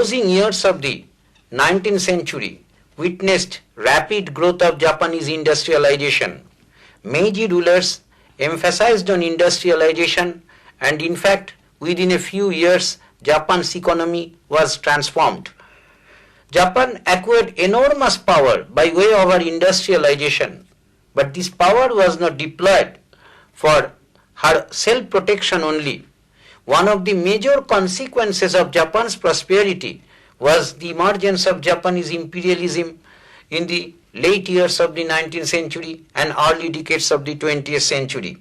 closing years of the 19th century witnessed rapid growth of Japanese industrialization. Meiji rulers emphasized on industrialization, and in fact, within a few years, Japan's economy was transformed. Japan acquired enormous power by way of our industrialization, but this power was not deployed for her self-protection only. One of the major consequences of Japan's prosperity was the emergence of Japanese imperialism in the late years of the 19th century and early decades of the 20th century.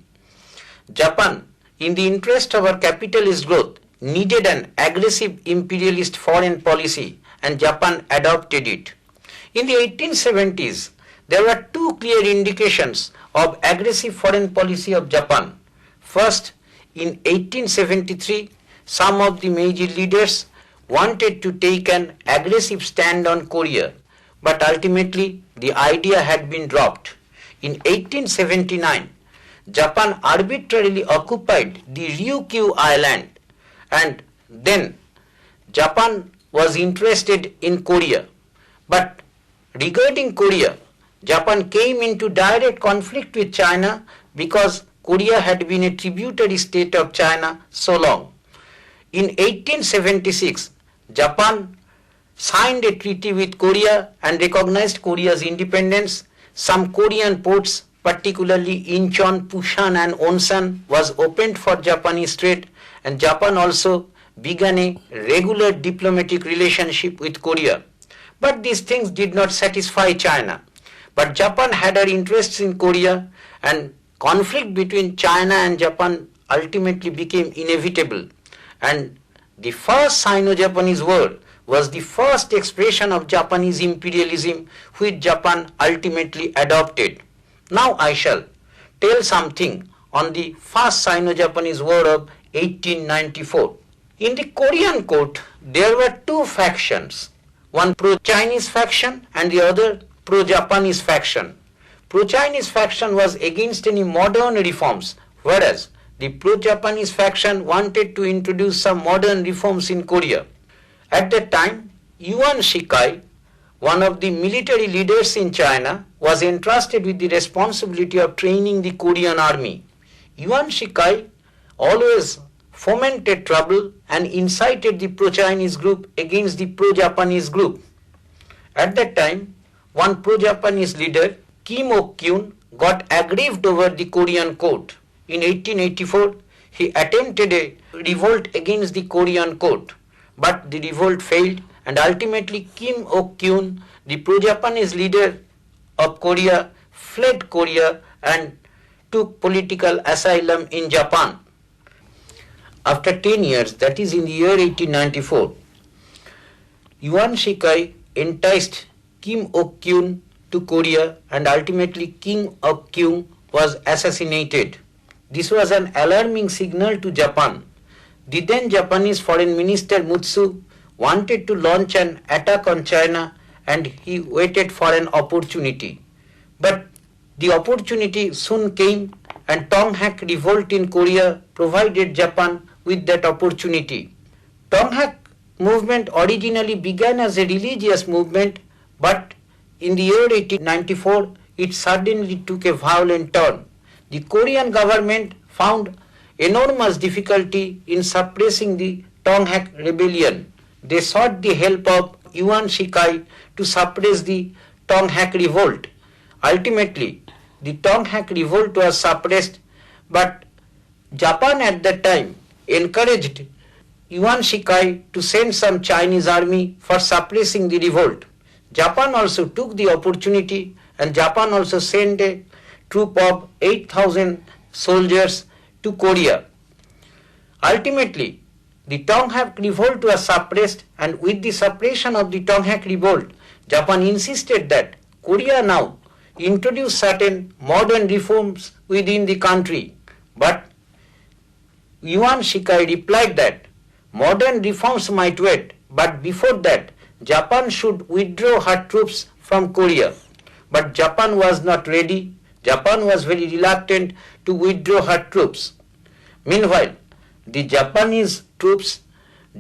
Japan, in the interest of our capitalist growth, needed an aggressive imperialist foreign policy, and Japan adopted it. In the 1870s, there were two clear indications of aggressive foreign policy of Japan. First, in 1873, some of the Meiji leaders wanted to take an aggressive stand on Korea, but ultimately the idea had been dropped. In 1879, Japan arbitrarily occupied the Ryukyu Island, and then Japan was interested in Korea. But regarding Korea, Japan came into direct conflict with China because Korea had been a tributary state of China so long. In 1876, Japan signed a treaty with Korea and recognized Korea's independence. Some Korean ports, particularly Incheon, Busan and Wonsan, was opened for Japanese trade, and Japan also began a regular diplomatic relationship with Korea. But these things did not satisfy China. But Japan had her interests in Korea, and conflict between China and Japan ultimately became inevitable. And the First Sino-Japanese War was the first expression of Japanese imperialism, which Japan ultimately adopted. Now I shall tell something on the First Sino-Japanese War of 1894. In the Korean court, there were two factions, one pro-Chinese faction and the other pro-Japanese faction. Pro-Chinese faction was against any modern reforms, whereas the pro-Japanese faction wanted to introduce some modern reforms in Korea. At that time, Yuan Shikai, one of the military leaders in China, was entrusted with the responsibility of training the Korean army. Yuan Shikai always fomented trouble and incited the pro-Chinese group against the pro-Japanese group. At that time, one pro-Japanese leader, Kim Ok-kyun, got aggrieved over the Korean court. In 1884, he attempted a revolt against the Korean court, but the revolt failed, and ultimately Kim Ok-kyun, the pro-Japanese leader of Korea, fled Korea and took political asylum in Japan. After 10 years, that is in the year 1894, Yuan Shikai enticed Kim Ok-kyun to Korea, and ultimately Kim Ok-kyun was assassinated. This was an alarming signal to Japan. The then Japanese Foreign Minister Mutsu wanted to launch an attack on China, and he waited for an opportunity. But the opportunity soon came, and Tonghak revolt in Korea provided Japan with that opportunity. Tonghak movement originally began as a religious movement, but in the year 1894, it suddenly took a violent turn. The Korean government found enormous difficulty in suppressing the Tonghak rebellion. They sought the help of Yuan Shikai to suppress the Tonghak revolt. Ultimately, the Tonghak revolt was suppressed, but Japan at that time encouraged Yuan Shikai to send some Chinese army for suppressing the revolt. Japan also took the opportunity, and Japan also sent a troop of 8,000 soldiers to Korea. Ultimately, the Tonghak revolt was suppressed, and with the suppression of the Tonghak revolt, Japan insisted that Korea now introduce certain modern reforms within the country. But Yuan Shikai replied that modern reforms might wait, but before that, Japan should withdraw her troops from Korea. But Japan was not ready. Japan was very reluctant to withdraw her troops. Meanwhile, the Japanese troops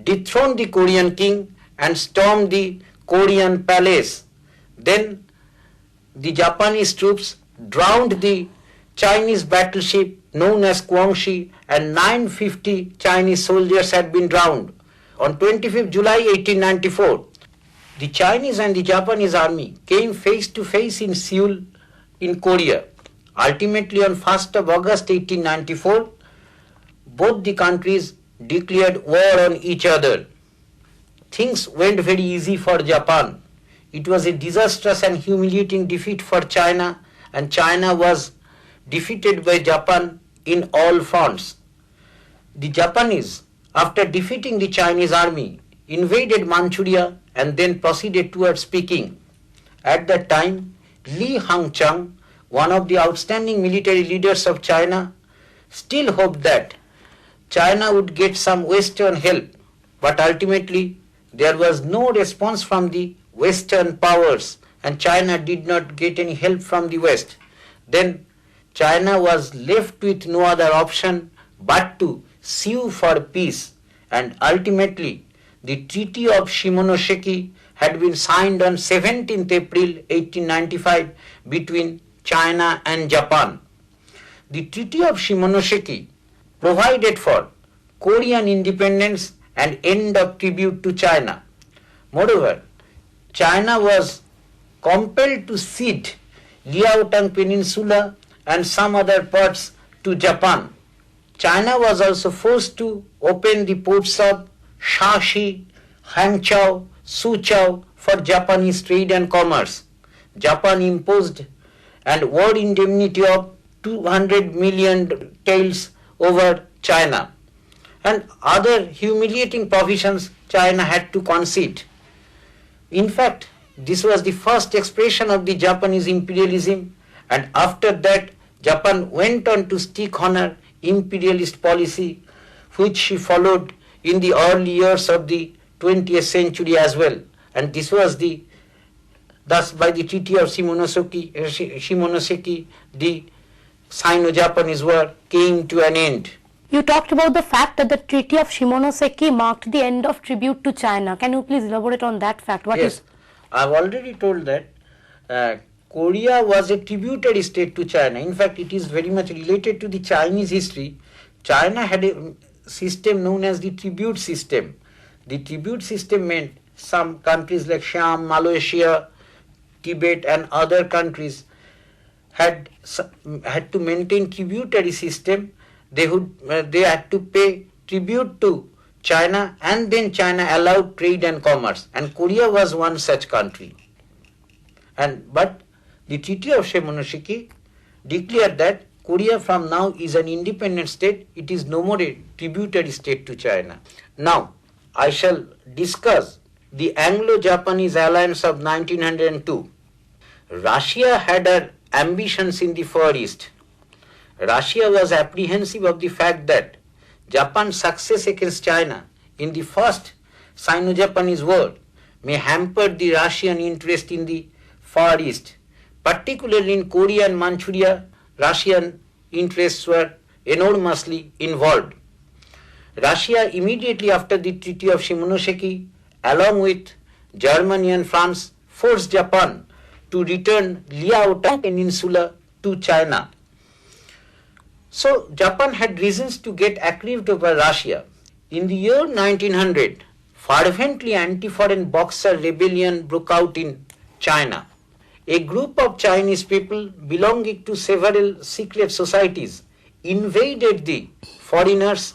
dethroned the Korean king and stormed the Korean palace. Then the Japanese troops drowned the Chinese battleship known as Guangxi, and 950 Chinese soldiers had been drowned. On 25th July 1894, the Chinese and the Japanese army came face to face in Seoul in Korea. Ultimately, on 1st of August 1894, both the countries declared war on each other. Things went very easy for Japan. It was a disastrous and humiliating defeat for China, and China was defeated by Japan in all fronts. The Japanese, after defeating the Chinese army, invaded Manchuria and then proceeded towards Peking. At that time, Li Hangchang, one of the outstanding military leaders of China, still hoped that China would get some Western help, but ultimately there was no response from the Western powers and China did not get any help from the West. Then China was left with no other option but to sue for peace, and ultimately the Treaty of Shimonoseki had been signed on 17th April 1895 between China and Japan. The Treaty of Shimonoseki provided for Korean independence and end of tribute to China. Moreover, China was compelled to cede Liaotang Peninsula and some other parts to Japan. China was also forced to open the ports of Shashi, Hangzhou, Suzhou for Japanese trade and commerce. Japan imposed an war indemnity of 200 million taels over China, and other humiliating provisions China had to concede. In fact, this was the first expression of the Japanese imperialism, and after that Japan went on to stick on her imperialist policy, which she followed in the early years of the 20th century as well. And this was thus by the Treaty of Shimonoseki, the Sino-Japanese War came to an end. You talked about the fact that the Treaty of Shimonoseki marked the end of tribute to China. Can you please elaborate on that fact? Yes, I've already told that Korea was a tributary state to China. In fact, it is very much related to the Chinese history. China had a system known as the tribute system. The tribute system meant some countries like Siam, Malaysia, Tibet and other countries had to maintain tributary system. They had to pay tribute to China, and then China allowed trade and commerce, and Korea was one such country. But the Treaty of Shimonoseki declared that Korea from now is an independent state. It is no more a tributary state to China. Now, I shall discuss the Anglo-Japanese Alliance of 1902. Russia had her ambitions in the Far East. Russia was apprehensive of the fact that Japan's success against China in the First Sino-Japanese War may hamper the Russian interest in the Far East. Particularly in Korea and Manchuria, Russian interests were enormously involved. Russia immediately after the Treaty of Shimonoseki, along with Germany and France, forced Japan to return Liaotang Peninsula to China. So Japan had reasons to get aggrieved over Russia. In the year 1900, fervently anti-foreign Boxer rebellion broke out in China. A group of Chinese people belonging to several secret societies invaded the foreigners.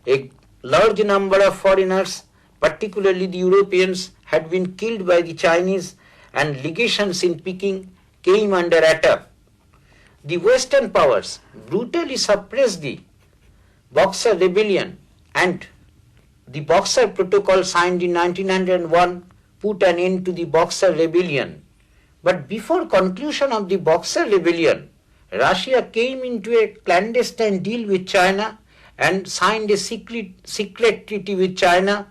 A large number of foreigners, particularly the Europeans, had been killed by the Chinese, and legations in Peking came under attack. The Western powers brutally suppressed the Boxer rebellion, and the Boxer Protocol signed in 1901 put an end to the Boxer rebellion. But before conclusion of the Boxer rebellion, Russia came into a clandestine deal with China and signed a secret treaty with China,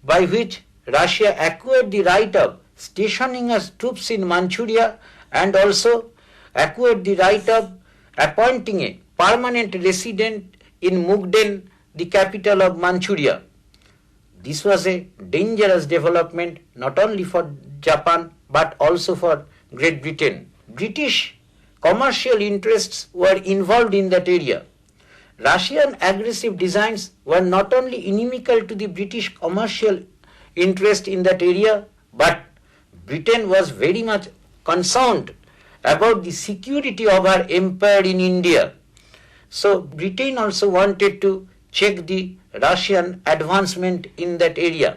by which Russia acquired the right of stationing its troops in Manchuria and also acquired the right of appointing a permanent resident in Mukden, the capital of Manchuria. This was a dangerous development not only for Japan but also for Great Britain. British commercial interests were involved in that area. Russian aggressive designs were not only inimical to the British commercial interest in that area, but Britain was very much concerned about the security of her empire in India. So Britain also wanted to check the Russian advancement in that area.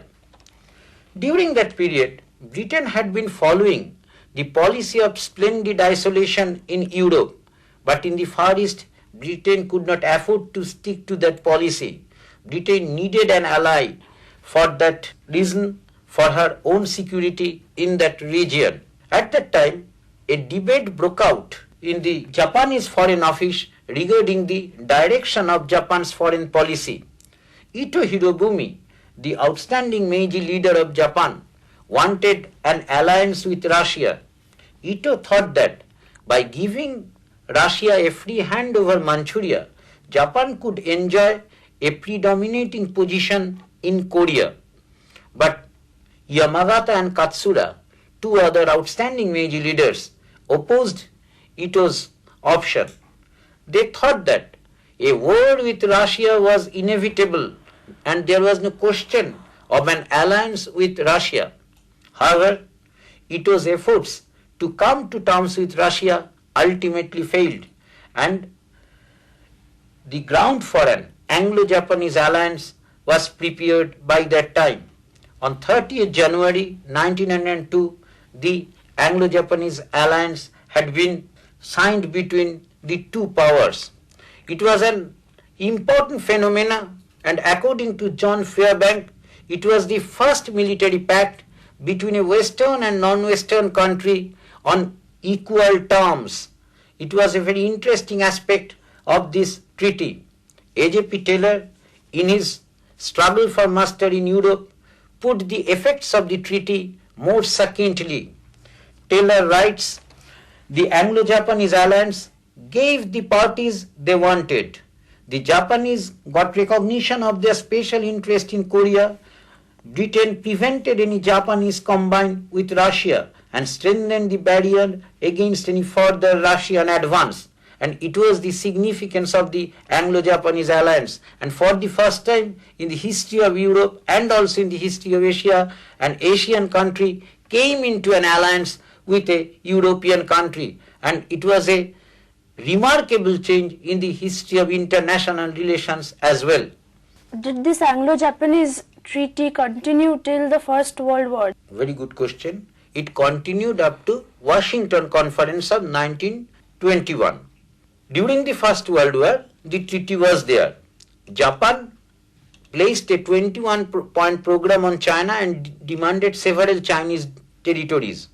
During that period, Britain had been following the policy of splendid isolation in Europe, but in the Far East, Britain could not afford to stick to that policy. Britain needed an ally for that reason, for her own security in that region. At that time, a debate broke out in the Japanese Foreign Office regarding the direction of Japan's foreign policy. Ito Hirobumi, the outstanding Meiji leader of Japan, wanted an alliance with Russia. Ito thought that by giving Russia a free hand over Manchuria, Japan could enjoy a predominating position in Korea. But Yamagata and Katsura, two other outstanding Meiji leaders, opposed Ito's option. They thought that a war with Russia was inevitable and there was no question of an alliance with Russia. However, Ito's efforts to come to terms with Russia ultimately failed, and the ground for an Anglo-Japanese alliance was prepared by that time. On 30th January 1902, the Anglo-Japanese Alliance had been signed between the two powers. It was an important phenomenon, and according to John Fairbank, it was the first military pact between a Western and non-Western country on equal terms. It was a very interesting aspect of this treaty. A.J.P. Taylor, in his Struggle for Mastery in Europe, put the effects of the treaty more succinctly. Taylor writes, the Anglo-Japanese Alliance gave the parties they wanted. The Japanese got recognition of their special interest in Korea. Britain prevented any Japanese combine with Russia and strengthened the barrier against any further Russian advance. And it was the significance of the Anglo-Japanese Alliance. And for the first time in the history of Europe and also in the history of Asia, an Asian country came into an alliance with a European country. And it was a remarkable change in the history of international relations as well. Did this Anglo-Japanese treaty continue till the First World War? Very good question. It continued up to Washington Conference of 1921. During the First World War, the treaty was there. Japan placed a 21-point program on China and demanded several Chinese territories.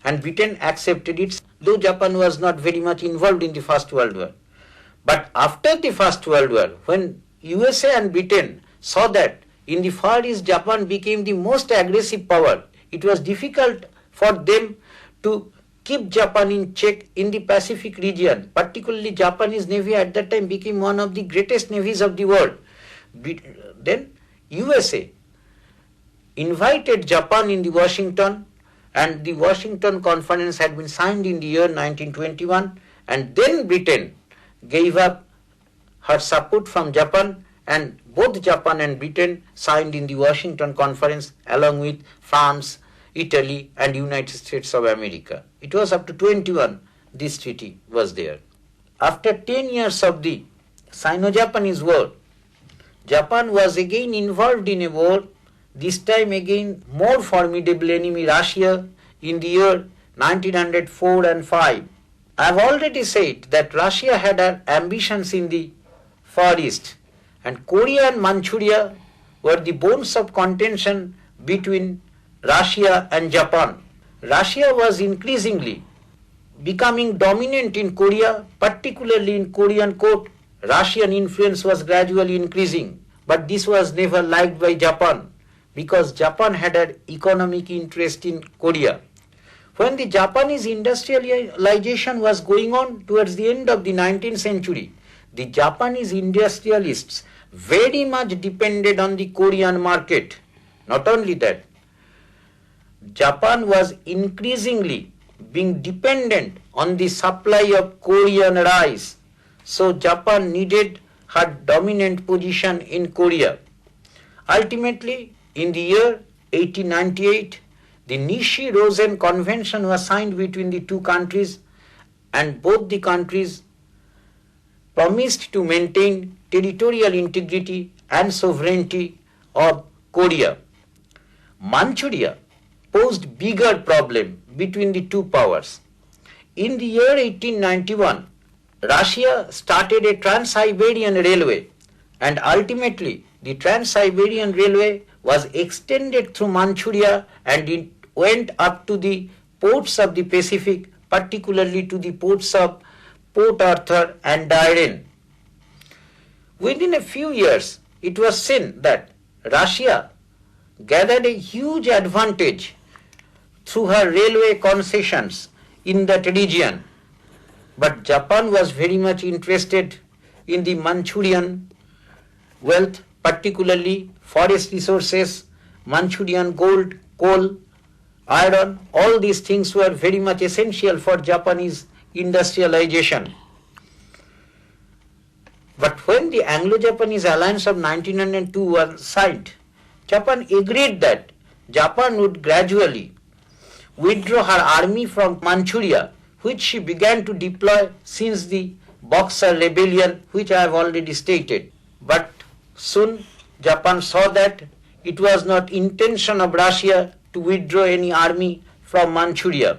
And Britain accepted it, though Japan was not very much involved in the First World War. But after the First World War, when USA and Britain saw that in the Far East Japan became the most aggressive power, it was difficult for them to keep Japan in check in the Pacific region. Particularly Japanese Navy at that time became one of the greatest navies of the world. Then USA invited Japan in the Washington, and the Washington Conference had been signed in the year 1921, and then Britain gave up her support from Japan, and both Japan and Britain signed in the Washington Conference along with France, Italy and United States of America. It was up to 21 this treaty was there. After 10 years of the Sino-Japanese War, Japan was again involved in a war, this time again more formidable enemy Russia in the year 1904 and 5. I have already said that Russia had ambitions in the Far East, and Korea and Manchuria were the bones of contention between Russia and Japan. Russia was increasingly becoming dominant in Korea, particularly in Korean court. Russian influence was gradually increasing, but this was never liked by Japan because Japan had an economic interest in Korea. When the Japanese industrialization was going on towards the end of the 19th century, the Japanese industrialists very much depended on the Korean market. Not only that, Japan was increasingly being dependent on the supply of Korean rice, so Japan needed her dominant position in Korea. Ultimately, in the year 1898, the Nishi-Rosen Convention was signed between the two countries, and both the countries promised to maintain territorial integrity and sovereignty of Korea. Manchuria posed bigger problem between the two powers. In the year 1891, Russia started a Trans-Siberian Railway, and ultimately the Trans-Siberian Railway was extended through Manchuria and it went up to the ports of the Pacific, particularly to the ports of Port Arthur and Dairen. Within a few years, it was seen that Russia gathered a huge advantage through her railway concessions in that region. But Japan was very much interested in the Manchurian wealth, particularly forest resources, Manchurian gold, coal, iron. All these things were very much essential for Japanese industrialization. But when the Anglo-Japanese Alliance of 1902 was signed, Japan agreed that Japan would gradually withdraw her army from Manchuria, which she began to deploy since the Boxer Rebellion, which I have already stated. But soon Japan saw that it was not intention of Russia to withdraw any army from Manchuria.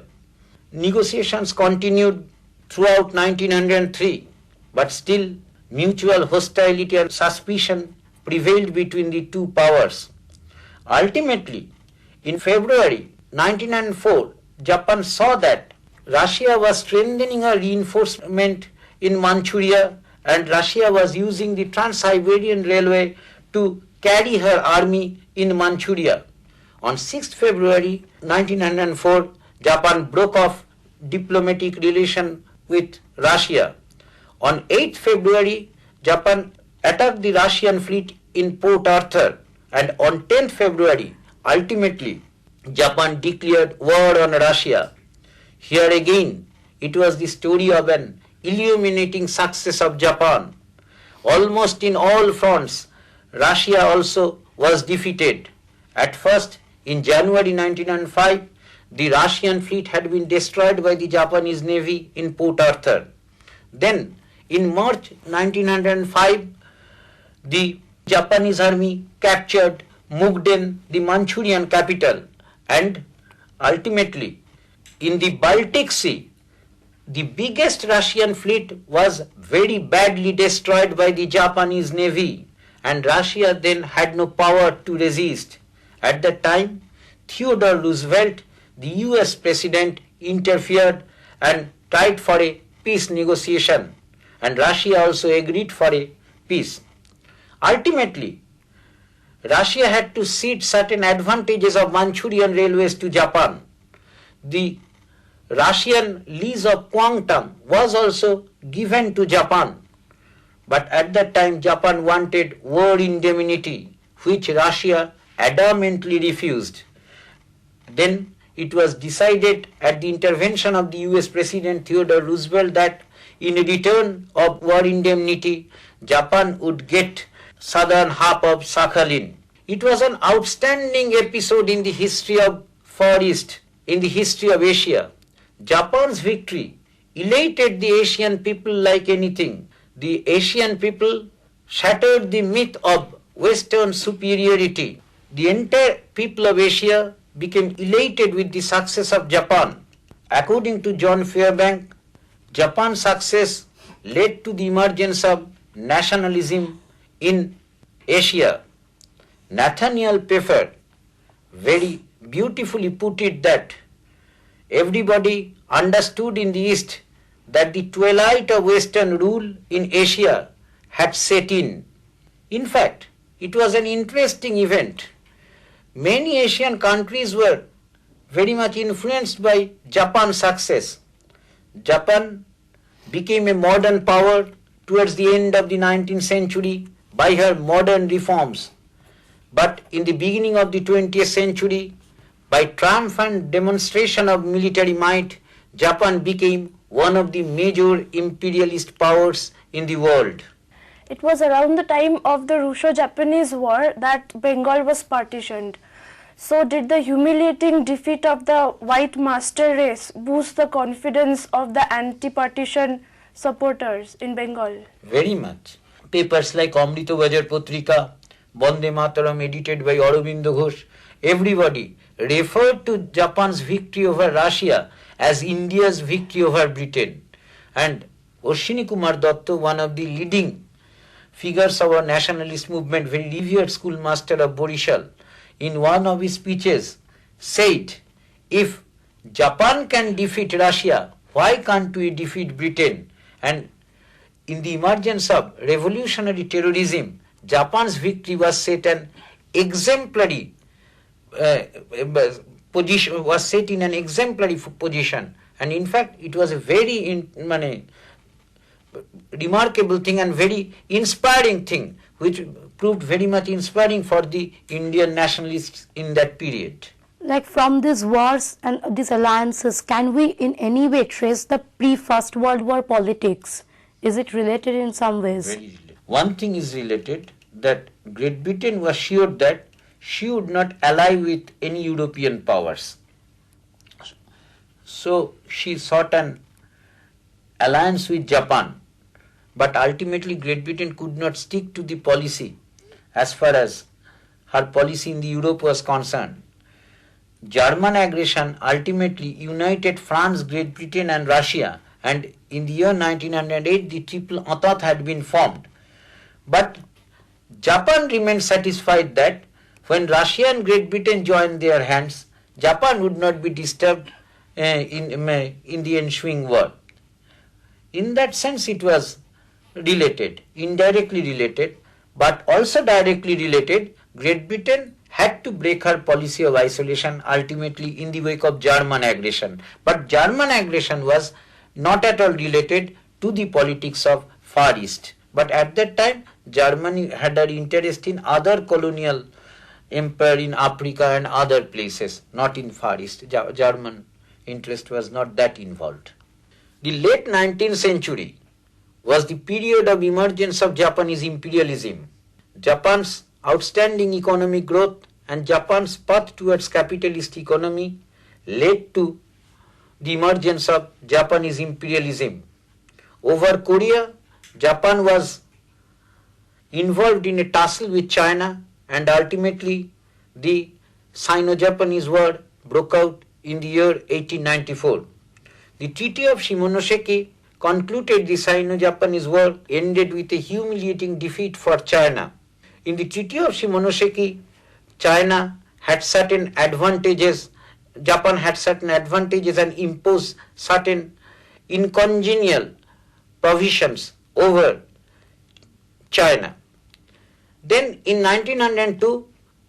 Negotiations continued throughout 1903, but still mutual hostility and suspicion prevailed between the two powers. Ultimately, in February 1904, Japan saw that Russia was strengthening her reinforcement in Manchuria and Russia was using the Trans-Siberian Railway to carry her army in Manchuria. On 6th February 1904, Japan broke off diplomatic relation with Russia. On 8th February, Japan attacked the Russian fleet in Port Arthur, and on 10th February, ultimately, Japan declared war on Russia. Here again, it was the story of an illuminating success of Japan. Almost in all fronts, Russia also was defeated. At first, in January 1905, the Russian fleet had been destroyed by the Japanese Navy in Port Arthur. Then, in March 1905, the Japanese army captured Mukden, the Manchurian capital, and ultimately, in the Baltic Sea, the biggest Russian fleet was very badly destroyed by the Japanese Navy, and Russia then had no power to resist. At that time, Theodore Roosevelt, the US President, interfered and tried for a peace negotiation, and Russia also agreed for a peace. Ultimately, Russia had to cede certain advantages of Manchurian railways to Japan. The Russian lease of Kwangtung was also given to Japan. But at that time, Japan wanted war indemnity, which Russia adamantly refused. Then it was decided at the intervention of the US President Theodore Roosevelt that in return of war indemnity, Japan would get southern half of Sakhalin. It was an outstanding episode in the history of Far East, in the history of Asia. Japan's victory elated the Asian people like anything. The Asian people shattered the myth of Western superiority. The entire people of Asia became elated with the success of Japan. According to John Fairbank, Japan's success led to the emergence of nationalism in Asia. Nathaniel Pfeffer very beautifully put it that everybody understood in the East that the twilight of Western rule in Asia had set in. In fact, it was an interesting event. Many Asian countries were very much influenced by Japan's success. Japan became a modern power towards the end of the 19th century by her modern reforms. But in the beginning of the 20th century, by triumphant demonstration of military might, Japan became one of the major imperialist powers in the world. It was around the time of the Russo-Japanese War that Bengal was partitioned. So did the humiliating defeat of the white master race boost the confidence of the anti-partition supporters in Bengal? Very much. Papers like Amrita Bajar Patrika, Bande Mataram edited by Aurobindo Ghosh, everybody referred to Japan's victory over Russia as India's victory over Britain. And Ashwini Kumar Datta, one of the leading figures of our nationalist movement, very revered schoolmaster of Borishal, in one of his speeches said, if Japan can defeat Russia, why can't we defeat Britain? And in the emergence of revolutionary terrorism, Japan's victory was set an exemplary position, was set in an exemplary position, and in fact it was a very remarkable thing and very inspiring thing, which proved very much inspiring for the Indian nationalists in that period. Like from these wars and these alliances, can we in any way trace the pre-First World War politics? Is it related in some ways? Very related. One thing is related, that Great Britain was sure that she would not ally with any European powers. So she sought an alliance with Japan. But ultimately Great Britain could not stick to the policy as far as her policy in the Europe was concerned. German aggression ultimately united France, Great Britain and Russia, and in the year 1908 the Triple Entente had been formed. But Japan remained satisfied that when Russia and Great Britain joined their hands, Japan would not be disturbed in the ensuing war. In that sense it was related, indirectly related, but also directly related. Great Britain had to break her policy of isolation ultimately in the wake of German aggression. But German aggression was not at all related to the politics of Far East. But at that time, Germany had an interest in other colonial empire in Africa and other places, not in Far East. German interest was not that involved. The late 19th century was the period of emergence of Japanese imperialism. Japan's outstanding economic growth and Japan's path towards capitalist economy led to the emergence of Japanese imperialism. Over Korea, Japan was involved in a tussle with China, and ultimately the Sino-Japanese War broke out in the year 1894. The Treaty of Shimonoseki concluded the Sino-Japanese War, ended with a humiliating defeat for China. In the Treaty of Shimonoseki, China had certain advantages, Japan had certain advantages and imposed certain incongenial provisions over China. Then in 1902,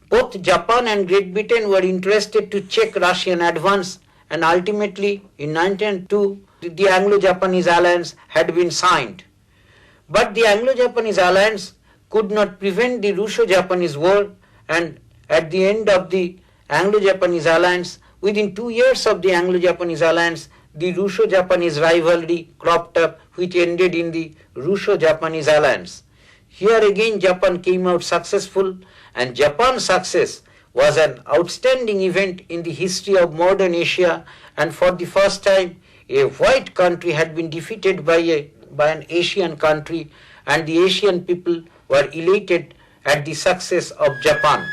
both Japan and Great Britain were interested to check Russian advance, and ultimately in 1902, the Anglo-Japanese Alliance had been signed. But the Anglo-Japanese Alliance could not prevent the Russo-Japanese War, and at the end of the Anglo-Japanese Alliance, within 2 years of the Anglo-Japanese Alliance, the Russo-Japanese rivalry cropped up, which ended in the Russo-Japanese Alliance. Here again Japan came out successful, and Japan's success was an outstanding event in the history of modern Asia, and for the first time a white country had been defeated by an Asian country, and the Asian people were elated at the success of Japan.